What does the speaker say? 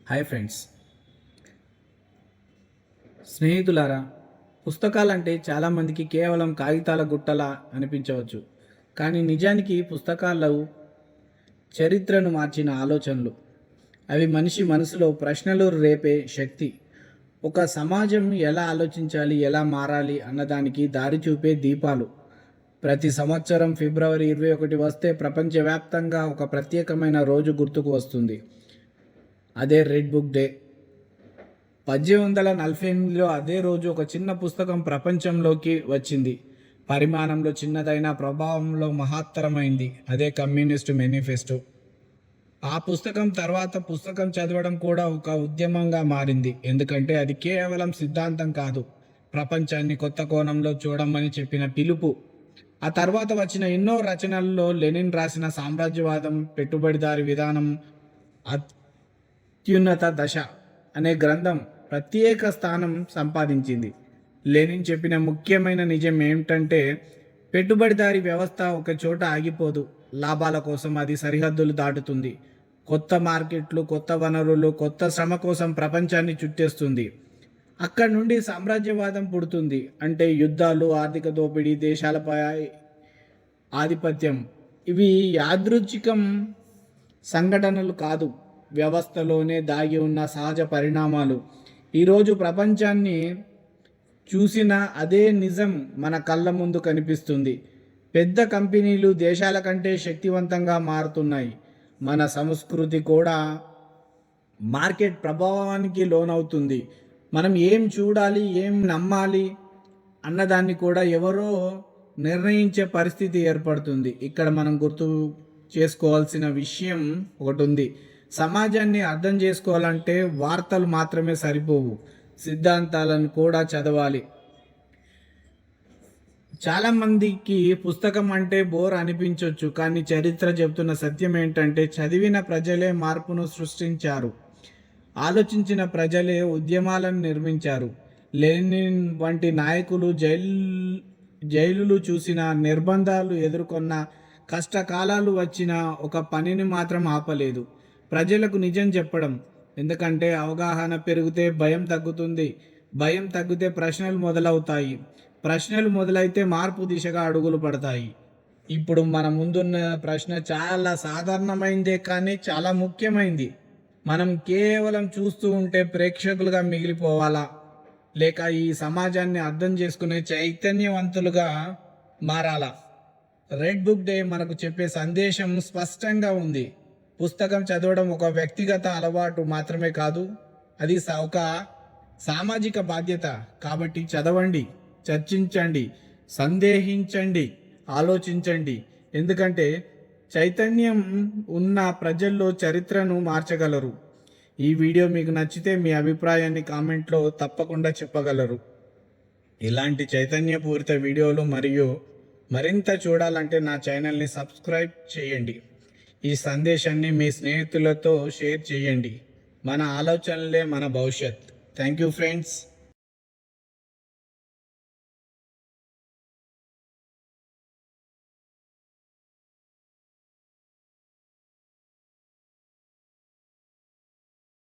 Hi friends, స్నేహితులారా, పుస్తకాలంటే చాలామందికి కేవలం కాగితాల గుట్టలా అనిపించవచ్చు. కానీ నిజానికి పుస్తకాలు చరిత్రను మార్చిన ఆలోచనలు. అవి మనిషి మనసులో ప్రశ్నలు రేపే శక్తి. ఒక సమాజం ఎలా ఆలోచించాలి, ఎలా మారాలి అన్నదానికి దారి చూపే దీపాలు. ప్రతి సంవత్సరం ఫిబ్రవరి 21 వస్తే ప్రపంచవ్యాప్తంగా ఒక ప్రత్యేకమైన రోజు గుర్తుకు వస్తుంది. అదే రెడ్ బుక్ డే. 1848లో అదే రోజు ఒక చిన్న పుస్తకం ప్రపంచంలోకి వచ్చింది. పరిమాణంలో చిన్నదైన ప్రభావంలో మహత్తరమైంది. అదే కమ్యూనిస్టు మేనిఫెస్టో. ఆ పుస్తకం తర్వాత పుస్తకం చదవడం కూడా ఒక ఉద్యమంగా మారింది. ఎందుకంటే అది కేవలం సిద్ధాంతం కాదు, ప్రపంచాన్ని కొత్త కోణంలో చూడమని చెప్పిన పిలుపు. ఆ తర్వాత వచ్చిన ఎన్నో రచనల్లో లెనిన్ రాసిన సామ్రాజ్యవాదం, పెట్టుబడిదారి విధానం, అత్యున్నత దశ అనే గ్రంథం ప్రత్యేక స్థానం సంపాదించింది. లెనిన్ చెప్పిన ముఖ్యమైన నిజం ఏమిటంటే, పెట్టుబడిదారీ వ్యవస్థ ఒక చోట ఆగిపోదు. లాభాల కోసం అది సరిహద్దులు దాటుతుంది. కొత్త మార్కెట్లు, కొత్త వనరులు, కొత్త శ్రమ కోసం ప్రపంచాన్ని చుట్టేస్తుంది. అక్కడి నుండి సామ్రాజ్యవాదం పుడుతుంది. అంటే యుద్ధాలు, ఆర్థిక దోపిడీ, దేశాలపై ఆధిపత్యం. ఇవి యాదృచ్ఛికం సంఘటనలు కాదు, వ్యవస్థలోనే దాగి ఉన్న సహజ పరిణామాలు. ఈరోజు ప్రపంచాన్ని చూసిన అదే నిజం మన కళ్ళ ముందు కనిపిస్తుంది. పెద్ద కంపెనీలు దేశాల కంటే శక్తివంతంగా మారుతున్నాయి. మన సంస్కృతి కూడా మార్కెట్ ప్రభావానికి లోనవుతుంది. మనం ఏం చూడాలి, ఏం నమ్మాలి అన్నదాన్ని కూడా ఎవరో నిర్ణయించే పరిస్థితి ఏర్పడుతుంది. ఇక్కడ మనం గుర్తు చేసుకోవాల్సిన విషయం ఒకటి ఉంది. సమాజాన్ని అర్థం చేసుకోవాలంటే వార్తలు మాత్రమే సరిపోవు, సిద్ధాంతాలను కూడా చదవాలి. చాలామందికి పుస్తకం అంటే బోర్ అనిపించవచ్చు, కానీ చరిత్ర చెబుతున్న సత్యం ఏంటంటే చదివిన ప్రజలే మార్పును సృష్టించారు. ఆలోచించిన ప్రజలే ఉద్యమాలను నిర్మించారు. లెనిన్ వంటి నాయకులు జైలులు చూసిన, నిర్బంధాలు ఎదుర్కొన్న, కష్టకాలాలు వచ్చిన ఒక పనిని మాత్రం ఆపలేదు: ప్రజలకు నిజం చెప్పడం. ఎందుకంటే అవగాహన పెరిగితే భయం తగ్గుతుంది, భయం తగ్గితే ప్రశ్నలు మొదలవుతాయి, ప్రశ్నలు మొదలైతే మార్పు దిశగా అడుగులు పడతాయి. ఇప్పుడు మన ముందున్న ప్రశ్న చాలా సాధారణమైందే, కానీ చాలా ముఖ్యమైంది. మనం కేవలం చూస్తూ ఉంటే ప్రేక్షకులుగా మిగిలిపోవాలా, లేక ఈ సమాజాన్ని అర్థం చేసుకునే చైతన్యవంతులుగా మారాలా? రెడ్ బుక్ డే మనకు చెప్పే సందేశం స్పష్టంగా ఉంది. పుస్తకం చదవడం ఒక వ్యక్తిగత అలవాటు మాత్రమే కాదు, అది ఒక సామాజిక బాధ్యత. కాబట్టి చదవండి, చర్చించండి, సందేహించండి, ఆలోచించండి. ఎందుకంటే చైతన్యం ఉన్న ప్రజల్లో చరిత్రను మార్చగలరు. ఈ వీడియో మీకు నచ్చితే మీ అభిప్రాయాన్ని కామెంట్లో తప్పకుండా చెప్పగలరు. ఇలాంటి చైతన్యపూరిత వీడియోలు మరియు మరింత చూడాలంటే నా ఛానల్ని సబ్స్క్రైబ్ చేయండి. ఈ సందేశాన్ని మీ స్నేహితులతో షేర్ చేయండి. మన ఆలోచనలే మన భవిష్యత్. Thank you friends.